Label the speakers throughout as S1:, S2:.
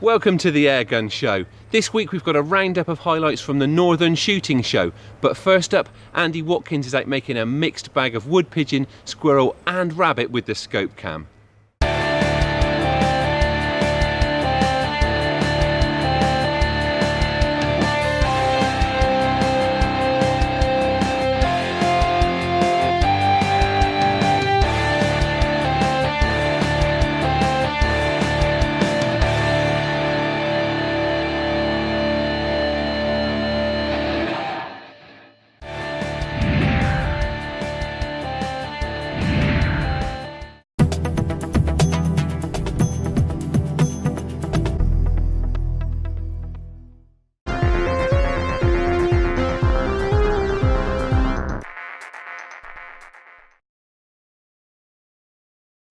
S1: Welcome to the Airgun Show. This week we've got a roundup of highlights from the Northern Shooting Show. But first up, Andy Watkins is out making a mixed bag of wood pigeon, squirrel and rabbit with the scope cam.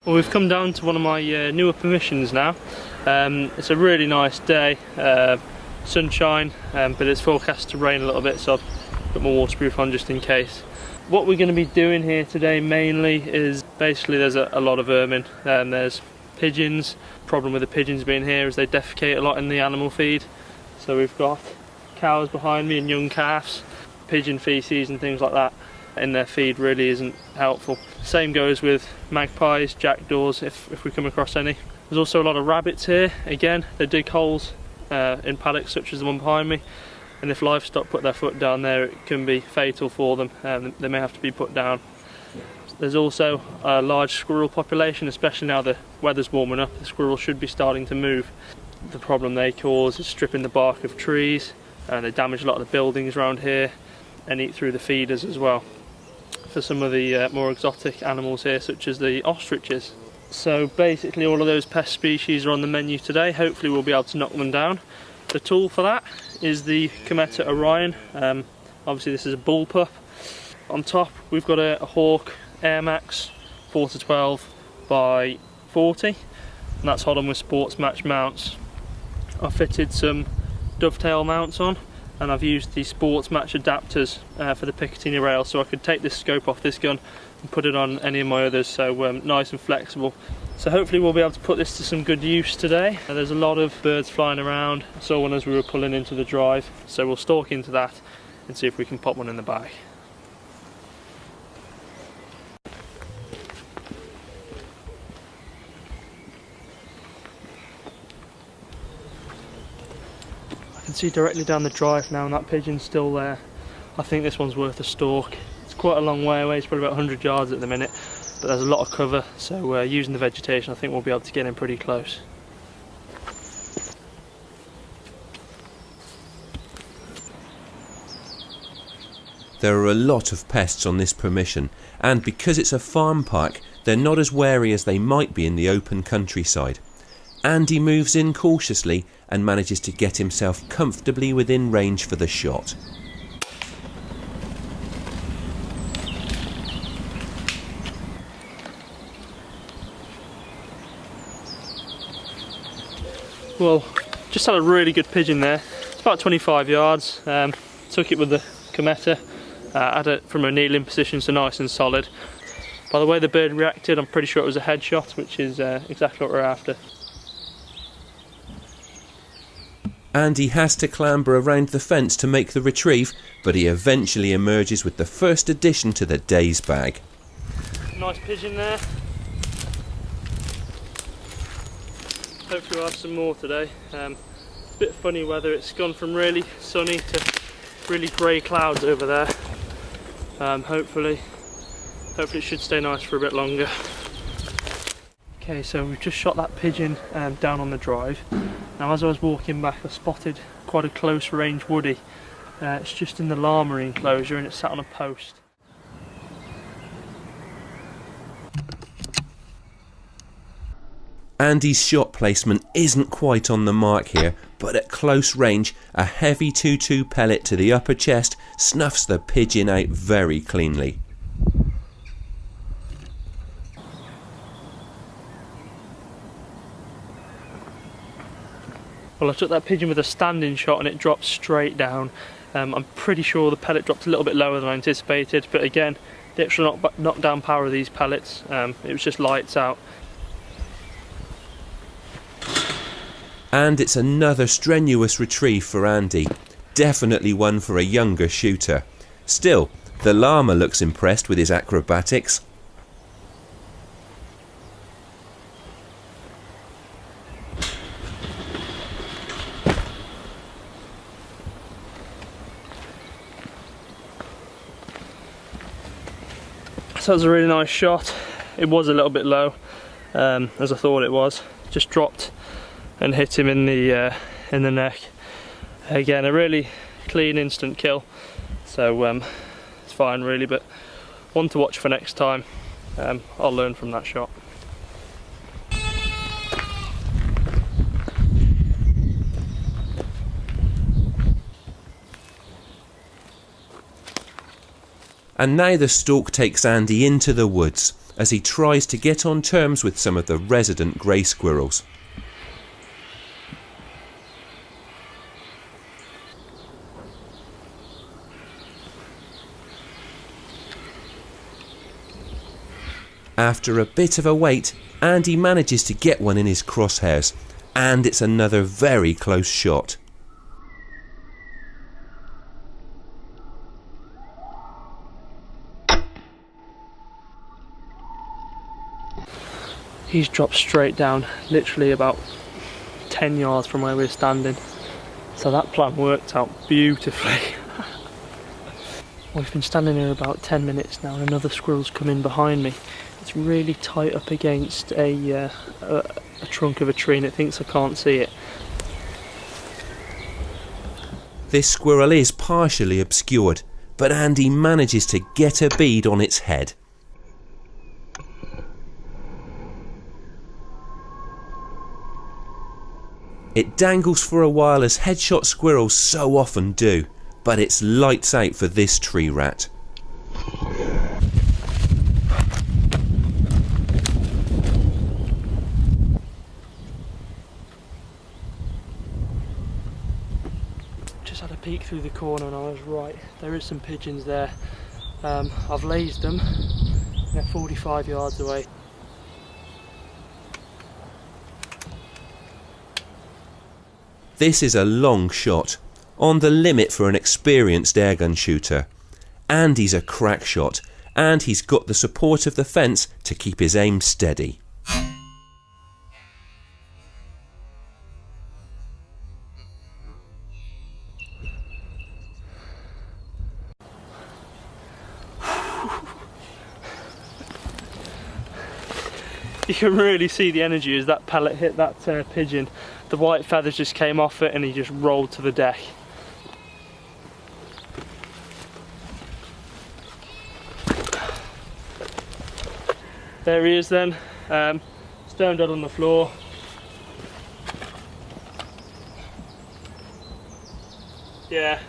S2: Well, we've come down to one of my newer permissions now. It's a really nice day, sunshine, but it's forecast to rain a little bit, so I've put my waterproof on just in case. What we're going to be doing here today mainly is basically there's a lot of vermin. There's pigeons. Problem with the pigeons being here is they defecate a lot in the animal feed. So we've got cows behind me and young calves, pigeon feces and things like that in their feed really isn't helpful. Same goes with magpies, jackdaws if we come across any. There's also a lot of rabbits here. Again, they dig holes in paddocks such as the one behind me, and if livestock put their foot down there it can be fatal for them. They may have to be put down. There's also a large squirrel population, especially now the weather's warming up. The squirrels should be starting to move. The problem they cause is stripping the bark of trees, and they damage a lot of the buildings around here and eat through the feeders as well for some of the more exotic animals here, such as the ostriches. So basically all of those pest species are on the menu today. Hopefully we'll be able to knock them down. The tool for that is the Cometa Orion. Obviously this is a bullpup. On top we've got a Hawk Air Max 4-12 by 40, and that's hot on with sports match mounts. I've fitted some dovetail mounts on, and I've used the sports match adapters for the Picatinny rail, so I could take this scope off this gun and put it on any of my others, so nice and flexible. So hopefully we'll be able to put this to some good use today. There's a lot of birds flying around. I saw one as we were pulling into the drive, so we'll stalk into that and see if we can pop one in the bag. I can see directly down the drive now, and that pigeon's still there. I think this one's worth a stalk. It's quite a long way away, it's probably about 100 yards at the minute, but there's a lot of cover, so using the vegetation I think we'll be able to get in pretty close.
S1: There are a lot of pests on this permission, and because it's a farm park they're not as wary as they might be in the open countryside. Andy moves in cautiously and manages to get himself comfortably within range for the shot.
S2: Well, just had a really good pigeon there. It's about 25 yards. Took it with the Cometa, had it from a kneeling position, so nice and solid. By the way the bird reacted, I'm pretty sure it was a headshot, which is exactly what we're after.
S1: Andy has to clamber around the fence to make the retrieve, but he eventually emerges with the first addition to the day's bag.
S2: Nice pigeon there. Hopefully we'll have some more today. It's a bit funny weather, it's gone from really sunny to really grey clouds over there. Hopefully it should stay nice for a bit longer. Okay, so we've just shot that pigeon down on the drive. Now as I was walking back I spotted quite a close range woody. It's just in the llama enclosure and it's sat on a post.
S1: Andy's shot placement isn't quite on the mark here, but at close range a heavy 2.2 pellet to the upper chest snuffs the pigeon out very cleanly.
S2: Well, I took that pigeon with a standing shot and it dropped straight down. I'm pretty sure the pellet dropped a little bit lower than I anticipated, but again, the extra knockdown power of these pellets, it was just lights out.
S1: And it's another strenuous retrieve for Andy, definitely one for a younger shooter. Still, the llama looks impressed with his acrobatics.
S2: So that was a really nice shot. It was a little bit low, as I thought it was. Just dropped and hit him in the neck. Again, a really clean instant kill. So it's fine really, but one to watch for next time. I'll learn from that shot.
S1: And now the stalk takes Andy into the woods as he tries to get on terms with some of the resident grey squirrels. After a bit of a wait, Andy manages to get one in his crosshairs, and it's another very close shot.
S2: He's dropped straight down, literally about 10 yards from where we're standing. So that plan worked out beautifully. We've been standing here about 10 minutes now and another squirrel's come in behind me. It's really tight up against a trunk of a tree and it thinks I can't see it.
S1: This squirrel is partially obscured, but Andy manages to get a bead on its head. It dangles for a while as headshot squirrels so often do, but it's lights out for this tree rat.
S2: Just had a peek through the corner and I was right. There is some pigeons there. I've lased them. They're 45 yards away.
S1: This is a long shot, on the limit for an experienced airgun shooter. Andy's a crack shot, and he's got the support of the fence to keep his aim steady.
S2: You can really see the energy as that pellet hit that pigeon. The white feathers just came off it and he just rolled to the deck. There he is then, stone dead on the floor. Yeah,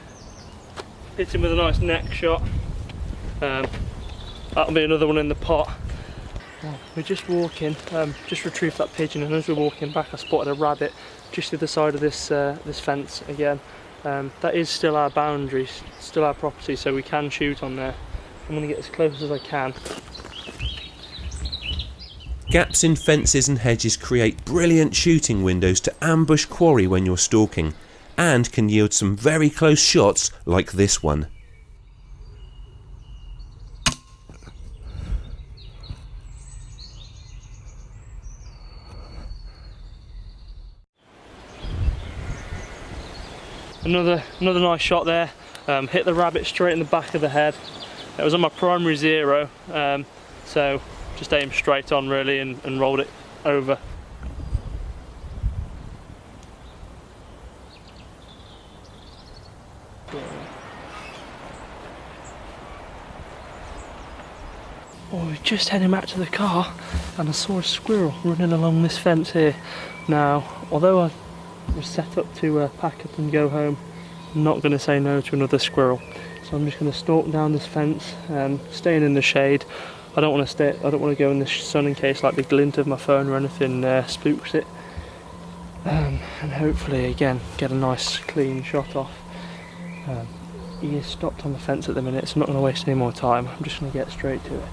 S2: hit him with a nice neck shot. That'll be another one in the pot. We're just walking, just retrieved that pigeon, and as we're walking back I spotted a rabbit just to the side of this this fence again. That is still our boundary, still our property, so we can shoot on there. I'm going to get as close as I can.
S1: Gaps in fences and hedges create brilliant shooting windows to ambush quarry when you're stalking, and can yield some very close shots like this one.
S2: Another nice shot there. Hit the rabbit straight in the back of the head. It was on my primary zero, so just aimed straight on really and rolled it over. Oh, we're just heading back to the car and I saw a squirrel running along this fence here. Now, although I was set up to pack up and go home, I'm not going to say no to another squirrel. So I'm just going to stalk down this fence, staying in the shade. I don't want to go in the sun in case like the glint of my phone or anything spooks it. And hopefully again get a nice clean shot off. He is stopped on the fence at the minute, so I'm not going to waste any more time. I'm just going to get straight to it.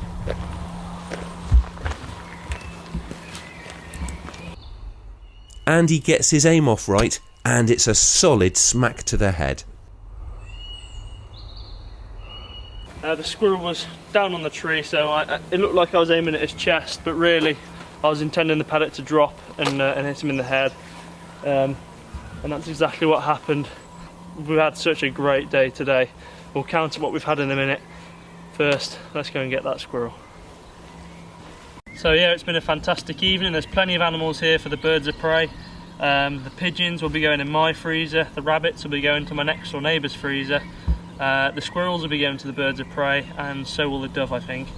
S1: Andy gets his aim off right, and it's a solid smack to the head.
S2: The squirrel was down on the tree, so it looked like I was aiming at his chest, but really I was intending the pellet to drop and hit him in the head. And that's exactly what happened. We've had such a great day today. We'll counter what we've had in a minute. First, let's go and get that squirrel. So yeah, it's been a fantastic evening. There's plenty of animals here for the birds of prey. The pigeons will be going in my freezer, the rabbits will be going to my next door neighbour's freezer, the squirrels will be going to the birds of prey, and so will the dove, I think.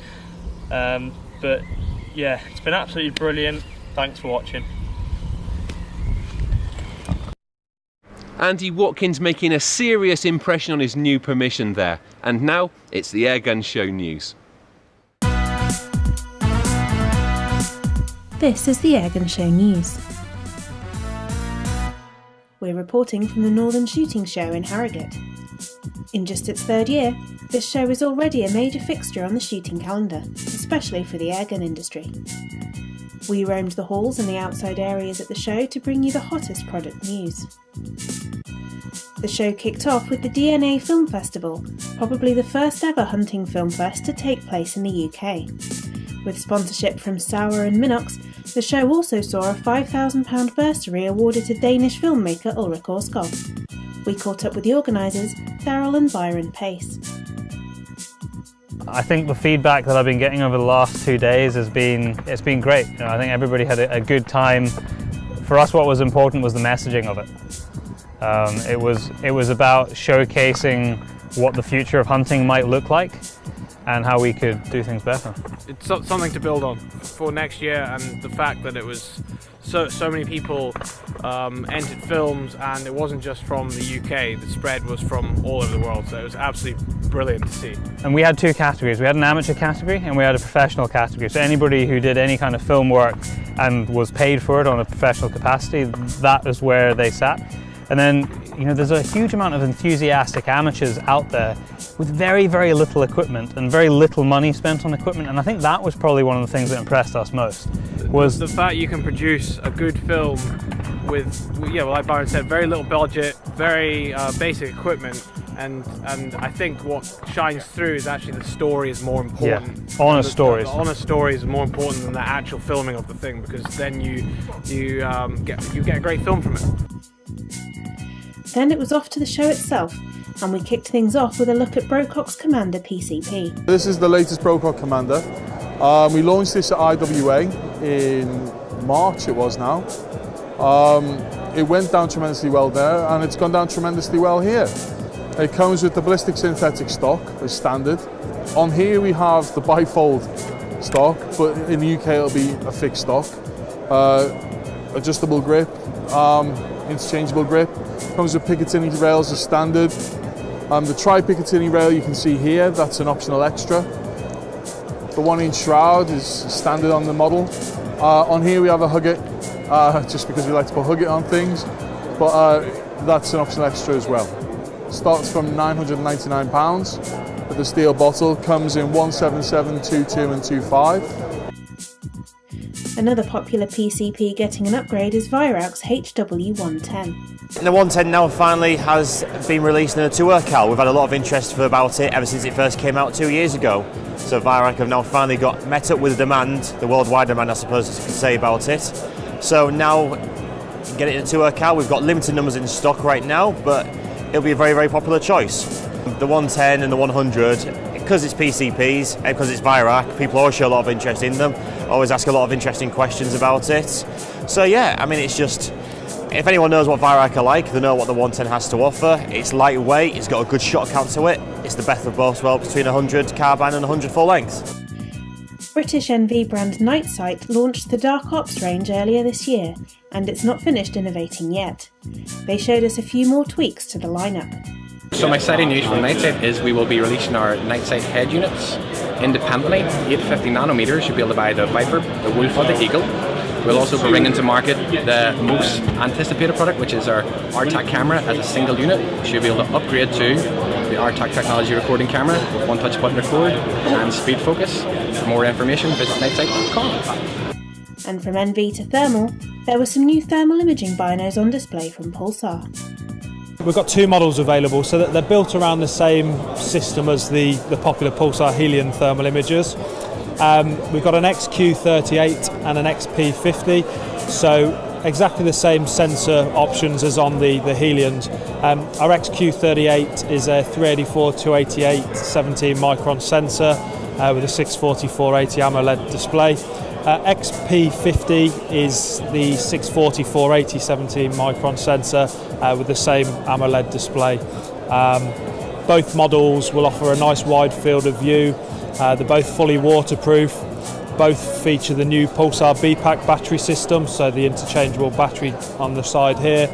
S2: But yeah, it's been absolutely brilliant. Thanks for watching.
S1: Andy Watkins making a serious impression on his new permission there. And now it's the Airgun Show news.
S3: This is the Airgun Show news. We're reporting from the Northern Shooting Show in Harrogate. In just its third year, this show is already a major fixture on the shooting calendar, especially for the airgun industry. We roamed the halls and the outside areas at the show to bring you the hottest product news. The show kicked off with the DNA Film Festival, probably the first ever hunting film fest to take place in the UK. With sponsorship from Sauer and Minox, the show also saw a £5,000 bursary awarded to Danish filmmaker Ulrik Årskov. We caught up with the organisers, Daryl and Byron Pace.
S4: I think the feedback that I've been getting over the last 2 days it's been great. You know, I think everybody had a good time. For us, what was important was the messaging of it. It was about showcasing what the future of hunting might look like and how we could do things better.
S5: It's something to build on for next year, and the fact that it was so many people entered films, and it wasn't just from the UK, the spread was from all over the world, so it was absolutely brilliant to see.
S4: And we had two categories. We had an amateur category and we had a professional category. So anybody who did any kind of film work and was paid for it on a professional capacity, that is where they sat. And then, you know, there's a huge amount of enthusiastic amateurs out there with very, very little equipment and very little money spent on equipment. And I think that was probably one of the things that impressed us most. Was
S5: the fact you can produce a good film with, yeah, like Byron said, very little budget, very basic equipment. And I think what shines through is actually the story is more important.
S4: Yeah, honest stories.
S5: The honest story is more important than the actual filming of the thing, because then you get a great film from it.
S3: Then it was off to the show itself, and we kicked things off with a look at Brocock's Commander PCP.
S6: This is the latest Brocock Commander. We launched this at IWA in March, it was now. It went down tremendously well there, and it's gone down tremendously well here. It comes with the ballistic synthetic stock as standard. On here we have the bifold stock, but in the UK it'll be a fixed stock. Adjustable grip, interchangeable grip. Comes with Picatinny rails as standard. The tri-Picatinny rail you can see here, that's an optional extra. The 1-inch shroud is standard on the model. On here we have a Hugget, just because we like to put Hugget on things, but that's an optional extra as well. Starts from £999 with the steel bottle, comes in 177, 22 and 25.
S3: Another popular PCP getting an upgrade is Vyrauk's HW110.
S7: The 110 now finally has been released in a tour cal. We've had a lot of interest about it ever since it first came out 2 years ago. So Vyrauk have now finally met up with the demand, the worldwide demand I suppose you could say about it. So now get it in a tour cal. We've got limited numbers in stock right now, but it'll be a very, very popular choice. The 110 and the 100, because it's PCPs and because it's Vyrauk, people always show a lot of interest in them, always ask a lot of interesting questions about it. So yeah, I mean, it's just, if anyone knows what Vyrauk are like, they know what the 110 has to offer. It's lightweight, it's got a good shot count to it, it's the best of both worlds between 100 carbine and 100 full length.
S3: British NV brand Night Sight launched the Dark Ops range earlier this year, and it's not finished innovating yet. They showed us a few more tweaks to the lineup.
S8: Some exciting news from Night Sight is we will be releasing our Night Sight head units independently. 850 nanometers, you'll be able to buy the Viper, the Wolf or the Eagle. We'll also be bringing to market the most anticipated product, which is our RTAC camera as a single unit. So you'll be able to upgrade to the RTAC technology recording camera with one touch button record and speed focus. For more information, visit nightsight.com.
S3: And from NV to thermal, there were some new thermal imaging binos on display from Pulsar.
S9: We've got two models available, so that they're built around the same system as the popular Pulsar Helion thermal imagers. We've got an XQ38 and an XP50, so exactly the same sensor options as on the Helions. Our XQ38 is a 384-288 17 micron sensor with a 640-480 AMOLED display. XP50 is the 640-480 17 micron sensor with the same AMOLED display. Both models will offer a nice wide field of view. They're both fully waterproof. Both feature the new Pulsar BPAC battery system, so the interchangeable battery on the side here.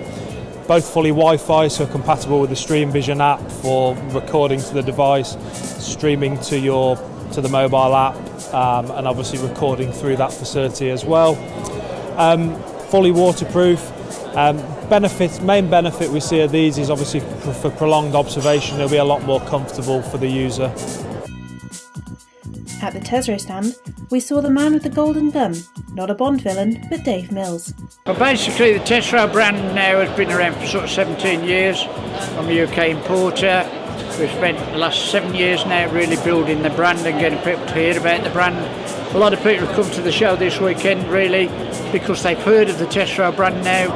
S9: Both fully Wi-Fi, so compatible with the Stream Vision app for recording to the device, streaming to the mobile app, and obviously recording through that facility as well. Fully waterproof. Main benefit we see of these is obviously for prolonged observation. They'll be a lot more comfortable for the user.
S3: At the Tesro stand, we saw the man with the golden gun, not a Bond villain, but Dave Mills.
S10: Well, basically the Tesro brand now has been around for sort of 17 years. I'm a UK importer. We've spent the last 7 years now really building the brand and getting people to hear about the brand. A lot of people have come to the show this weekend really because they've heard of the Tesro brand now.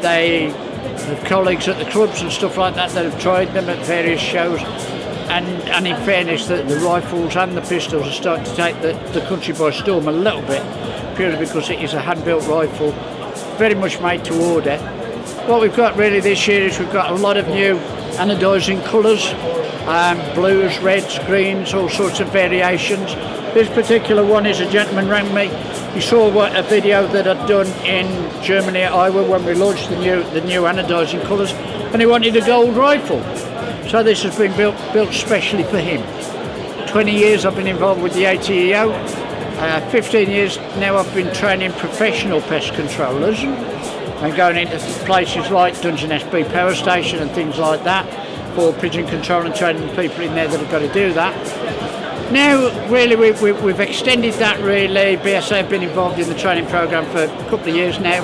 S10: They have colleagues at the clubs and stuff like that have tried them at various shows. And in fairness, the rifles and the pistols are starting to take the country by storm a little bit, purely because it is a hand-built rifle, very much made to order. What we've got really this year is we've got a lot of new anodising colours, blues, reds, greens, all sorts of variations. This particular one is a gentleman rang me. He saw a video that I'd done in Germany at Iowa when we launched the new anodising colours, and he wanted a gold rifle. So this has been built specially for him. 20 years I've been involved with the ATEO. 15 years now I've been training professional pest controllers and going into places like Dungeon SB Power Station and things like that for pigeon control and training people in there that have got to do that. Now really we've extended that really. BSA have been involved in the training programme for a couple of years now.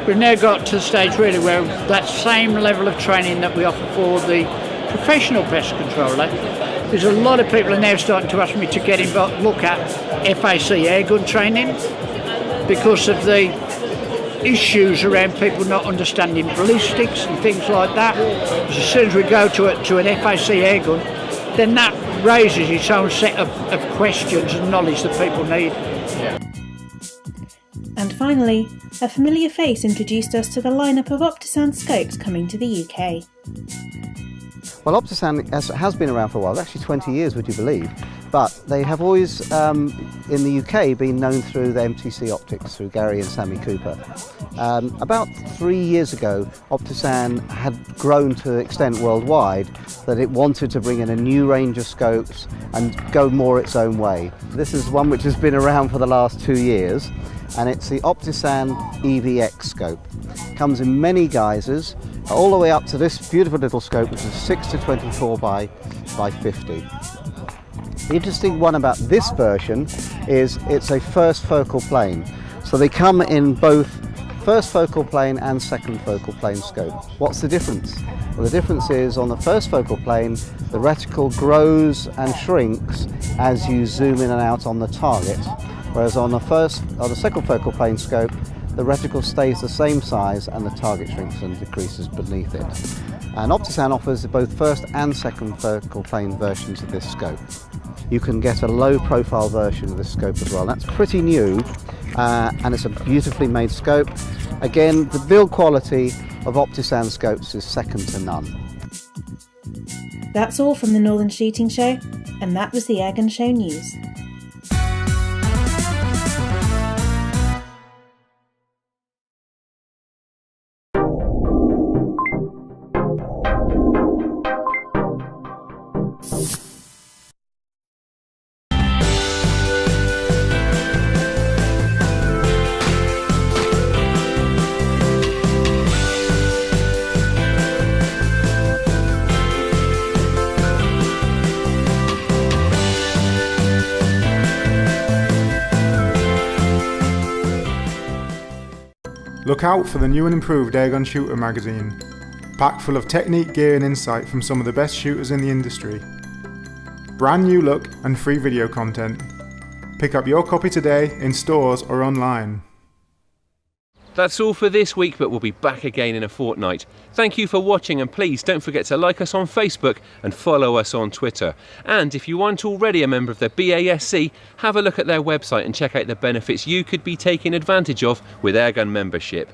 S10: We've now got to the stage really where that same level of training that we offer for the professional pest controller, there's a lot of people are now starting to ask me to get involved, look at FAC airgun training because of the issues around people not understanding ballistics and things like that. As soon as we go to an FAC airgun, then that raises its own set of questions and knowledge that people need.
S3: And finally, a familiar face introduced us to the lineup of Optisan scopes coming to the UK.
S11: Well, Optisan has been around for a while, actually 20 years would you believe, but they have always in the UK been known through the MTC Optics, through Gary and Sammy Cooper. About 3 years ago, Optisan had grown to the extent worldwide that it wanted to bring in a new range of scopes and go more its own way. This is one which has been around for the last 2 years, and it's the Optisan EVX scope. Comes in many guises, all the way up to this beautiful little scope, which is 6 to 24 by 50. The interesting one about this version is it's a first focal plane. So they come in both first focal plane and second focal plane scope. What's the difference? Well, the difference is on the first focal plane, the reticle grows and shrinks as you zoom in and out on the target, whereas on the second focal plane scope, the reticle stays the same size and the target shrinks and decreases beneath it. And Optisan offers both first and second focal plane versions of this scope. You can get a low profile version of this scope as well. That's pretty new and it's a beautifully made scope. Again, the build quality of Optisan scopes is second to none.
S3: That's all from the Northern Shooting Show, and that was the Airgun Show News.
S12: Look out for the new and improved Airgun Shooter magazine, packed full of technique, gear and insight from some of the best shooters in the industry. Brand new look and free video content. Pick up your copy today in stores or online.
S1: That's all for this week, but we'll be back again in a fortnight. Thank you for watching, and please don't forget to like us on Facebook and follow us on Twitter. And if you aren't already a member of the BASC, have a look at their website and check out the benefits you could be taking advantage of with Airgun membership.